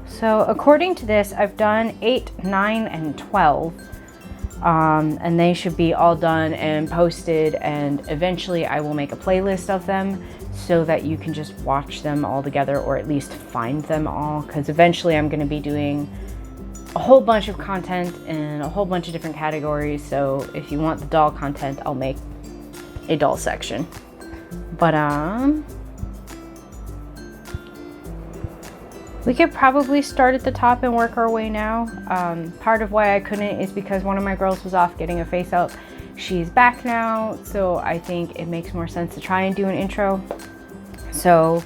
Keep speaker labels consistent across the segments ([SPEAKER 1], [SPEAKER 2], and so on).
[SPEAKER 1] So according to this, I've done 8, 9, and 12. And they should be all done and posted, and eventually I will make a playlist of them so that you can just watch them all together, or at least find them all, because eventually I'm going to be doing a whole bunch of content in a whole bunch of different categories. So if you want the doll content, I'll make a doll section. But we could probably start at the top and work our way now. Part of why I couldn't is because one of my girls was off getting a face up. She's back now, so I think it makes more sense to try and do an intro. So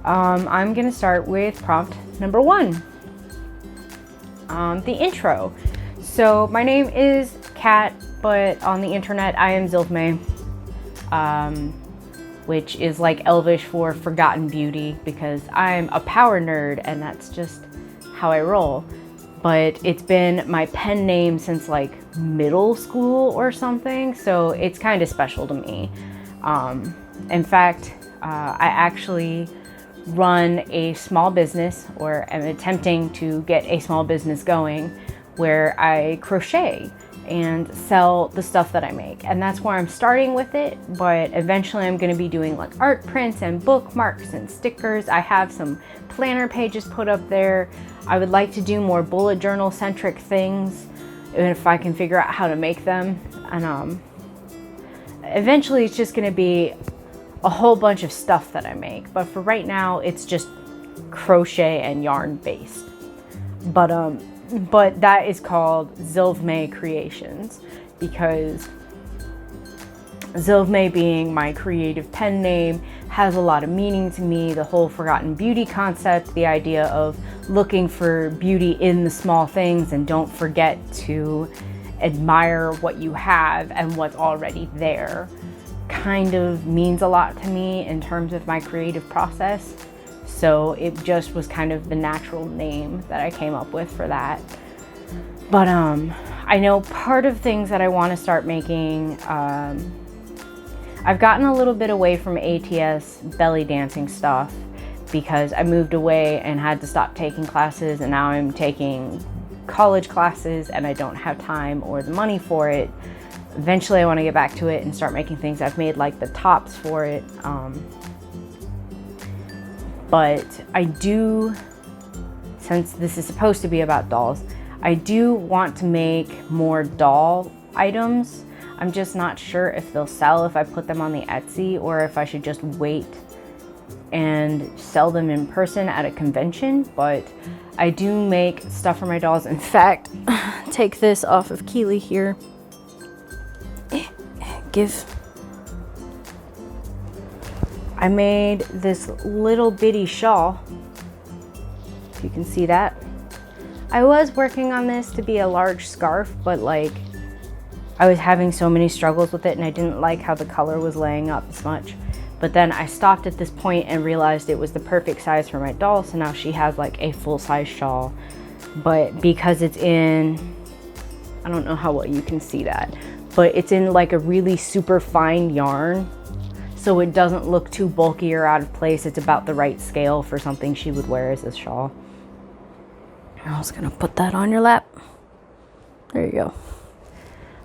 [SPEAKER 1] I'm gonna start with prompt number 1. The intro. So my name is Kat, but on the internet I am Zilvmay. Which is like Elvish for forgotten beauty, because I'm a power nerd and that's just how I roll. But it's been my pen name since like middle school or something, so it's kind of special to me. In fact, I actually run a small business, or am attempting to get a small business going, where I crochet and sell the stuff that I make, and that's where I'm starting with it. But eventually I'm going to be doing like art prints and bookmarks and stickers. I have some planner pages put up there. I would like to do more bullet journal centric things, if I can figure out how to make them. And eventually it's just going to be a whole bunch of stuff that I make, but for right now it's just crochet and yarn based. But that is called Zilvmay Creations, because Zilvmay, being my creative pen name, has a lot of meaning to me. The whole forgotten beauty concept, the idea of looking for beauty in the small things and don't forget to admire what you have and what's already there, kind of means a lot to me in terms of my creative process. So it just was kind of the natural name that I came up with for that. But I know part of things that I want to start making, I've gotten a little bit away from ATS belly dancing stuff because I moved away and had to stop taking classes, and now I'm taking college classes and I don't have time or the money for it. Eventually I want to get back to it and start making things. I've made like the tops for it. But I do, since this is supposed to be about dolls, I do want to make more doll items. I'm just not sure if they'll sell if I put them on the Etsy, or if I should just wait and sell them in person at a convention. But I do make stuff for my dolls. In fact, take this off of Kyli here. I made this little bitty shawl, if you can see that. I was working on this to be a large scarf, but like I was having so many struggles with it and I didn't like how the color was laying up as much. But then I stopped at this point and realized it was the perfect size for my doll, so now she has like a full-size shawl. But because it's in, I don't know how well you can see that, but it's in like a really super fine yarn, so it doesn't look too bulky or out of place. It's about the right scale for something she would wear as a shawl. I was gonna put that on your lap. There you go.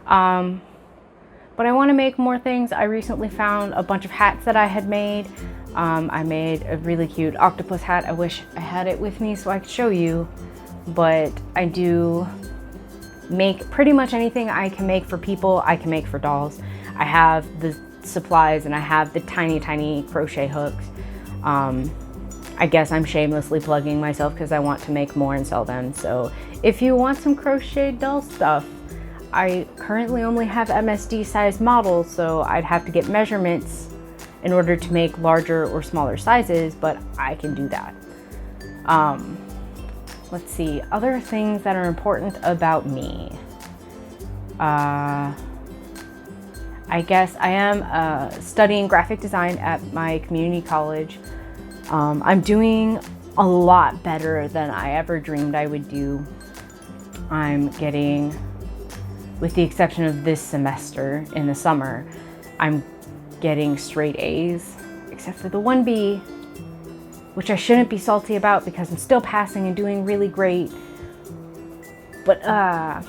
[SPEAKER 1] But I want to make more things. I recently found a bunch of hats that I had made. I made a really cute octopus hat. I wish I had it with me so I could show you, but I do make pretty much anything I can make for people, I can make for dolls. I have the supplies and I have the tiny crochet hooks. I guess I'm shamelessly plugging myself because I want to make more and sell them. So if you want some crochet doll stuff, I currently only have MSD size models, so I'd have to get measurements in order to make larger or smaller sizes, but I can do that. Let's see, other things that are important about me. I guess I am studying graphic design at my community college. I'm doing a lot better than I ever dreamed I would do. I'm getting, with the exception of this semester in the summer, I'm getting straight A's, except for the one B. which I shouldn't be salty about because I'm still passing and doing really great. But I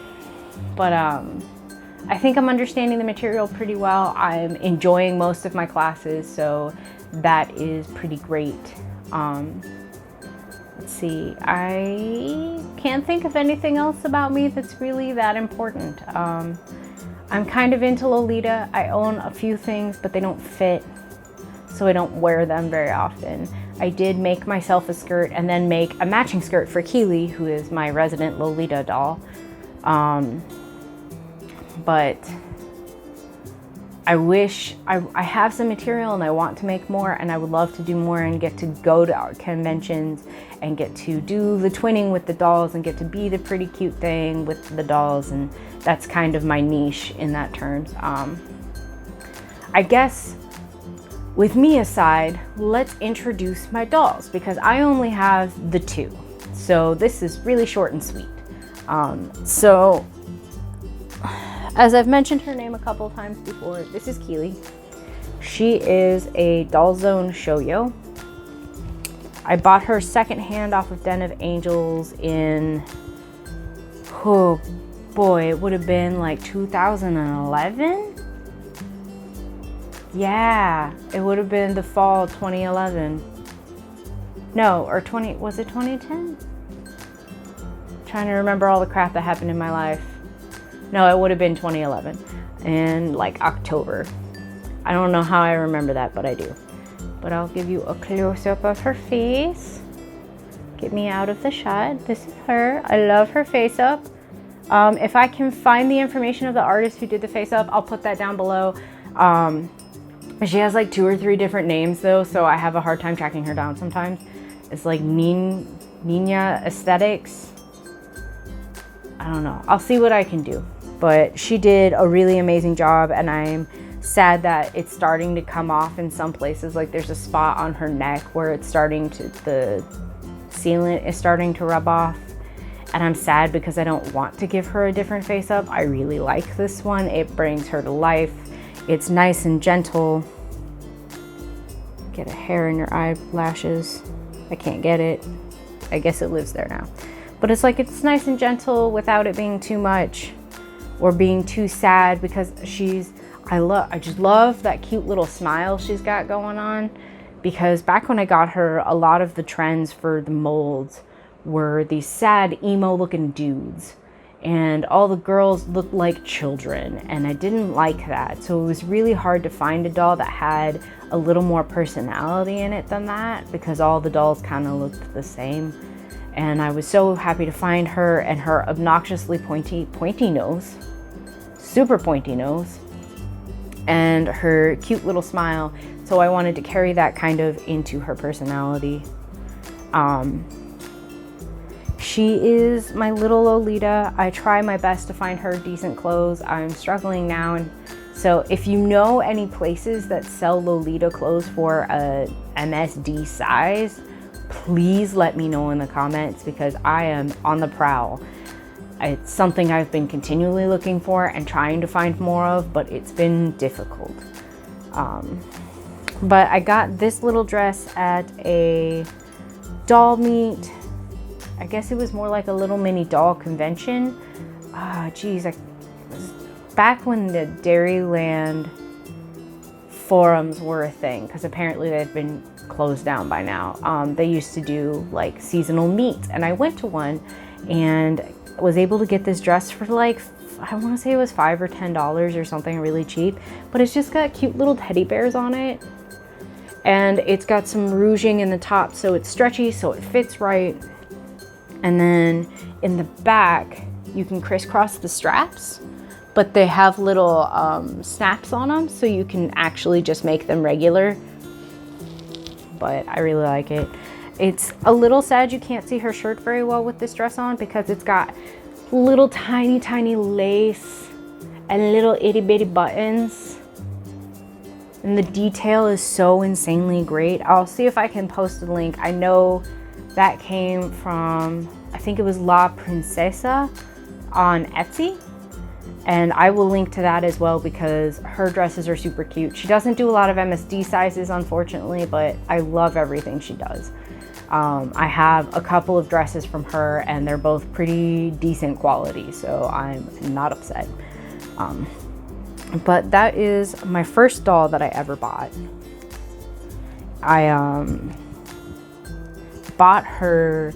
[SPEAKER 1] think I'm understanding the material pretty well. I'm enjoying most of my classes, so that is pretty great. Let's see, I can't think of anything else about me that's really that important. I'm kind of into Lolita. I own a few things, but they don't fit, so I don't wear them very often. I did make myself a skirt and then make a matching skirt for Kyli, who is my resident Lolita doll. But I wish I have some material and I want to make more, and I would love to do more and get to go to art conventions and get to do the twinning with the dolls and get to be the pretty cute thing with the dolls, and that's kind of my niche in that terms. I guess with me aside, let's introduce my dolls because I only have the two. So this is really short and sweet. So as I've mentioned her name a couple of times before, this is Kyli. She is a Dollzone Shoyo. I bought her secondhand off of Den of Angels in, oh boy, it would have been like 2011? Yeah, it would have been the fall 2011. No, or was it 2010? Trying to remember all the crap that happened in my life. No, it would have been 2011 in like October. I don't know how I remember that, but I do. But I'll give you a close-up of her face. Get me out of the shot. This is her. I love her face up. If I can find the information of the artist who did the face up, I'll put that down below. She has like 2 or 3 different names though, so I have a hard time tracking her down sometimes. It's like Nina Aesthetics. I don't know. I'll see what I can do. But she did a really amazing job, and I'm sad that it's starting to come off in some places. Like there's a spot on her neck where it's starting to, the sealant is starting to rub off. And I'm sad because I don't want to give her a different face up. I really like this one. It brings her to life. It's nice and gentle. Get a hair in your eyelashes. I can't get it. I guess it lives there now. But it's like, it's nice and gentle without it being too much or being too sad, because I just love that cute little smile she's got going on. Because back when I got her, a lot of the trends for the molds were these sad emo looking dudes, and all the girls looked like children, and I didn't like that. So it was really hard to find a doll that had a little more personality in it than that, because all the dolls kind of looked the same. And I was so happy to find her, and her obnoxiously pointy nose, super pointy nose, and her cute little smile. So I wanted to carry that kind of into her personality. She is my little Lolita. I try my best to find her decent clothes. I'm struggling now, and so if you know any places that sell Lolita clothes for a MSD size, please let me know in the comments, because I am on the prowl. It's something I've been continually looking for and trying to find more of, but it's been difficult. But I got this little dress at a doll meet. I guess it was more like a little mini doll convention. Back when the Dairyland forums were a thing, because apparently they've been closed down by now. They used to do like seasonal meets, and I went to one and was able to get this dress for like, I want to say it was $5 or $10 or something really cheap, but it's just got cute little teddy bears on it, and it's got some rouging in the top, so it's stretchy, so it fits right. And then in the back you can crisscross the straps, but they have little snaps on them, so you can actually just make them regular. But I really like it. It's a little sad you can't see her shirt very well with this dress on, because it's got little tiny lace and little itty bitty buttons, and the detail is so insanely great. I'll see if I can post a link. I know that came from, I think it was La Princesa on Etsy, and I will link to that as well, because her dresses are super cute. She doesn't do a lot of MSD sizes, unfortunately, but I love everything she does. I have a couple of dresses from her and they're both pretty decent quality, so I'm not upset. But that is my first doll that I ever bought. I bought her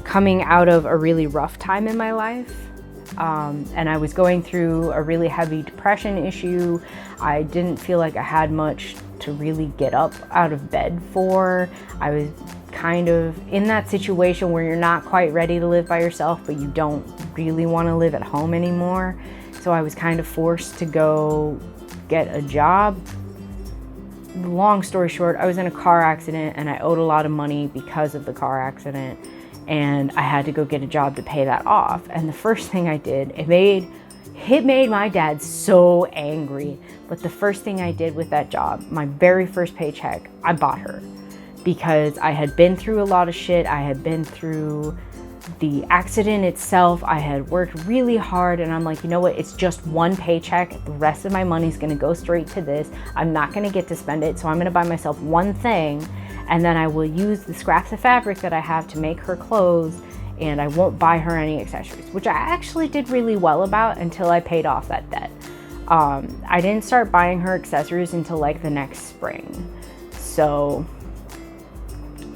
[SPEAKER 1] coming out of a really rough time in my life. And I was going through a really heavy depression issue. I didn't feel like I had much to really get up out of bed for. I was kind of in that situation where you're not quite ready to live by yourself, but you don't really want to live at home anymore. So I was kind of forced to go get a job. Long story short, I was in a car accident and I owed a lot of money because of the car accident. And I had to go get a job to pay that off. And the first thing I did, it made my dad so angry. But the first thing I did with that job, my very first paycheck, I bought her. Because I had been through a lot of shit. I had been through the accident itself. I had worked really hard and I'm like, you know what? It's just one paycheck. The rest of my money's gonna go straight to this. I'm not gonna get to spend it. So I'm gonna buy myself one thing. And then I will use the scraps of fabric that I have to make her clothes, and I won't buy her any accessories, which I actually did really well about until I paid off that debt. I didn't start buying her accessories until like the next spring. So,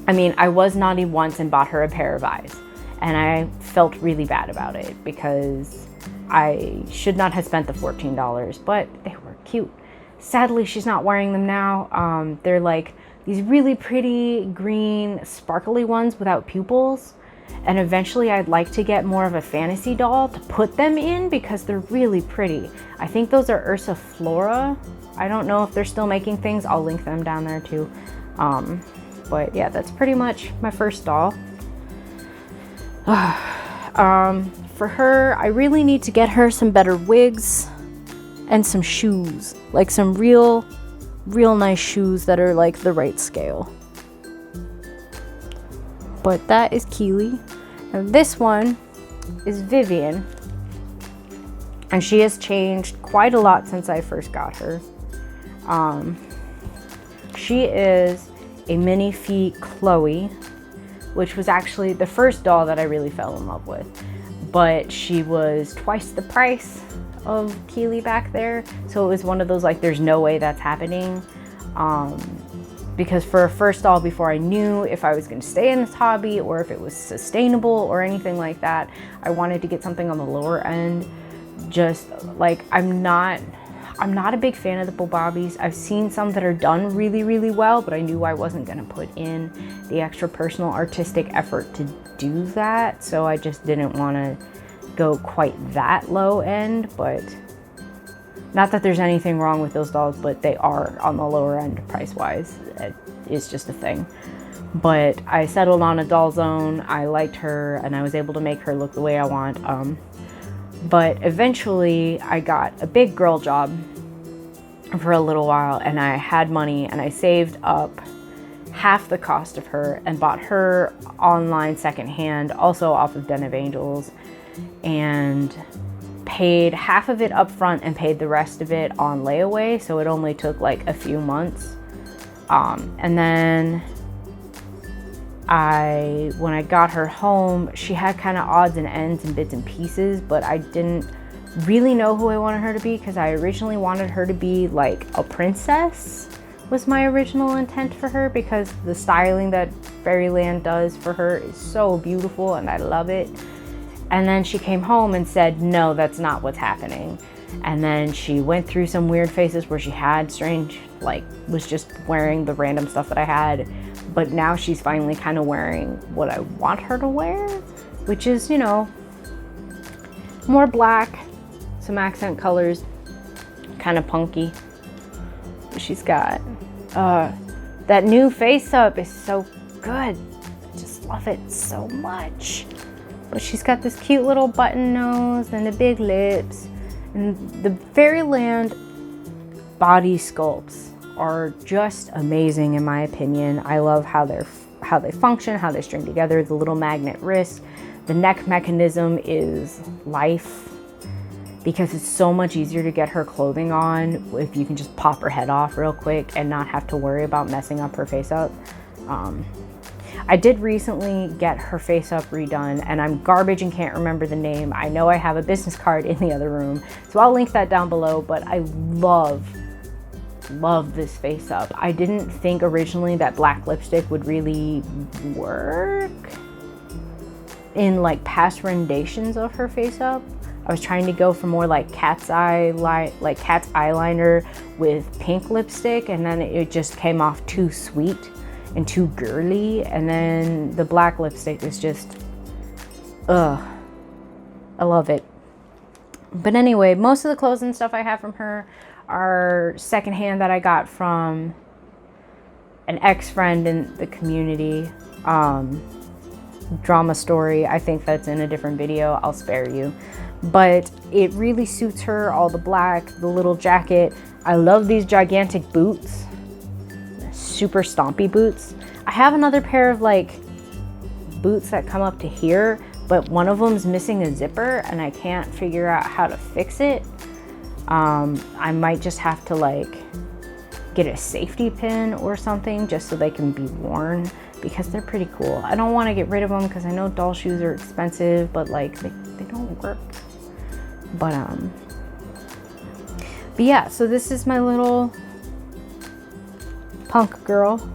[SPEAKER 1] I mean, I was naughty once and bought her a pair of eyes, and I felt really bad about it because I should not have spent the $14, but they were cute. Sadly, she's not wearing them now. They're like these really pretty green sparkly ones without pupils, and eventually I'd like to get more of a fantasy doll to put them in because they're really pretty. I think those are Ursa Flora. I don't know if they're still making things. I'll link them down there too. But yeah, that's pretty much my first doll. For her, I really need to get her some better wigs and some shoes, like some real nice shoes that are like the right scale. But that is Kyli. And this one is Vivian. And she has changed quite a lot since I first got her. She is a minifee Chloe, which was actually the first doll that I really fell in love with. But she was twice the price of Kyli back there, so it was one of those like there's no way that's happening, because for a first doll, before I knew if I was going to stay in this hobby or if it was sustainable or anything like that, I wanted to get something on the lower end. Just like I'm not a big fan of the Bobbies. I've seen some that are done really well, but I knew I wasn't going to put in the extra personal artistic effort to do that, so I just didn't want to go quite that low end. But not that there's anything wrong with those dolls, but they are on the lower end price wise. It's just a thing. But I settled on a Dollzone. I liked her and I was able to make her look the way I want. But eventually I got a big girl job for a little while and I had money and I saved up half the cost of her and bought her online secondhand, also off of Den of Angels, and paid half of it up front and paid the rest of it on layaway, so it only took like a few months. And then when I got her home, she had kind of odds and ends and bits and pieces, but I didn't really know who I wanted her to be because I originally wanted her to be like a princess, was my original intent for her, because the styling that Fairyland does for her is so beautiful and I love it. And then she came home and said, no, that's not what's happening. And then she went through some weird phases where she had strange, like, was just wearing the random stuff that I had. But now she's finally kind of wearing what I want her to wear, which is, you know, more black, some accent colors, kind of punky. She's got that new faceup is so good. I just love it so much. But she's got this cute little button nose and the big lips. And the Fairyland body sculpts are just amazing in my opinion. I love how they function, how they string together, the little magnet wrist. The neck mechanism is life, because it's so much easier to get her clothing on if you can just pop her head off real quick and not have to worry about messing up her face up. I did recently get her face up redone, and I'm garbage and can't remember the name. I know I have a business card in the other room, so I'll link that down below, but I love this face up. I didn't think originally that black lipstick would really work in like past renditions of her face up. I was trying to go for more like cat's eyeliner with pink lipstick, and then it just came off too sweet and too girly. And then the black lipstick is just, I love it. But anyway, most of the clothes and stuff I have from her are secondhand that I got from an ex-friend in the community. Drama story, I think that's in a different video, I'll spare you. But it really suits her, all the black, the little jacket. I love these gigantic boots, super stompy boots. I have another pair of like boots that come up to here, but one of them's missing a zipper and I can't figure out how to fix it. I might just have to like get a safety pin or something just so they can be worn, because they're pretty cool. I don't want to get rid of them because I know doll shoes are expensive, but like they don't work. But yeah, so this is my little punk girl,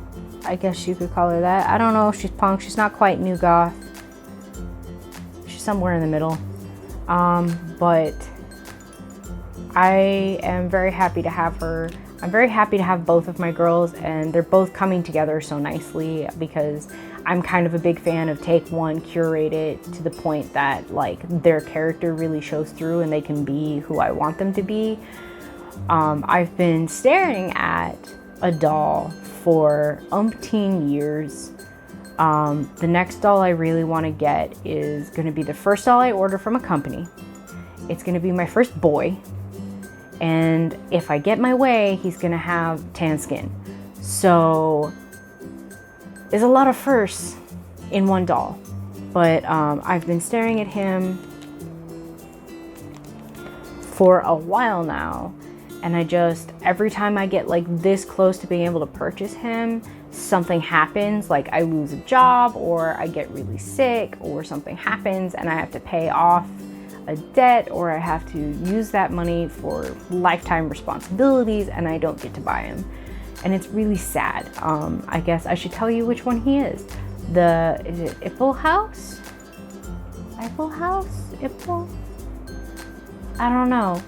[SPEAKER 1] I guess you could call her that. I don't know if she's punk. She's not quite new goth. She's somewhere in the middle. But I am very happy to have her. I'm very happy to have both of my girls, and they're both coming together so nicely, because I'm kind of a big fan of take one, curate it to the point that like their character really shows through and they can be who I want them to be. I've been staring at a doll for umpteen years. The next doll I really want to get is going to be the first doll I order from a company. It's going to be my first boy. And if I get my way, he's gonna have tan skin. So there's a lot of firsts in one doll. But I've been staring at him for a while now. And every time I get like this close to being able to purchase him, something happens. Like I lose a job, or I get really sick, or something happens and I have to pay off a debt, or I have to use that money for lifetime responsibilities and I don't get to buy him. And it's really sad. I guess I should tell you which one he is. Is it Ipple House? Ipple House? Ipple? I don't know.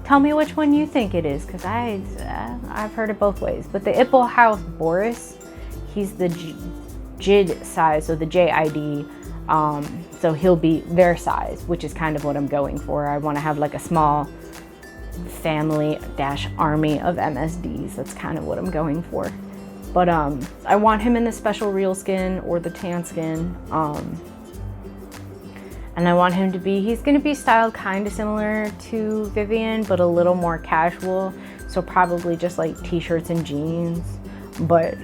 [SPEAKER 1] Tell me which one you think it is, because I've heard it both ways. But the Ipple House Boris, he's the JID size, so the JID. So he'll be their size, which is kind of what I'm going for. I want to have like a small family-army of MSDs. That's kind of what I'm going for. But I want him in the special real skin or the tan skin. And I want him to be, he's going to be styled kind of similar to Vivian, but a little more casual. So probably just like t-shirts and jeans, but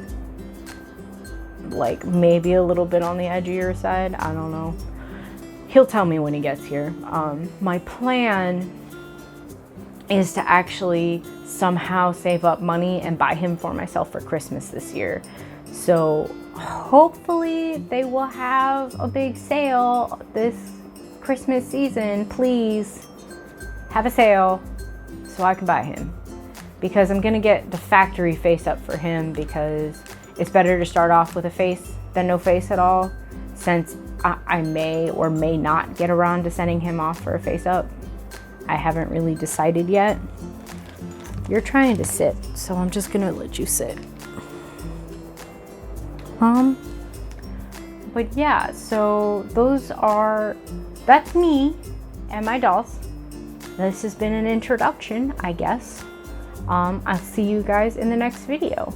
[SPEAKER 1] like maybe a little bit on the edgier side. I don't know. He'll tell me when he gets here. My plan is to actually somehow save up money and buy him for myself for Christmas this year. So hopefully they will have a big sale this Christmas season. Please have a sale so I can buy him, because I'm gonna get the factory face up for him, because it's better to start off with a face than no face at all, since I may or may not get around to sending him off for a face up. I haven't really decided yet. You're trying to sit, so I'm just gonna let you sit. But yeah, so that's me and my dolls. This has been an introduction, I guess. I'll see you guys in the next video.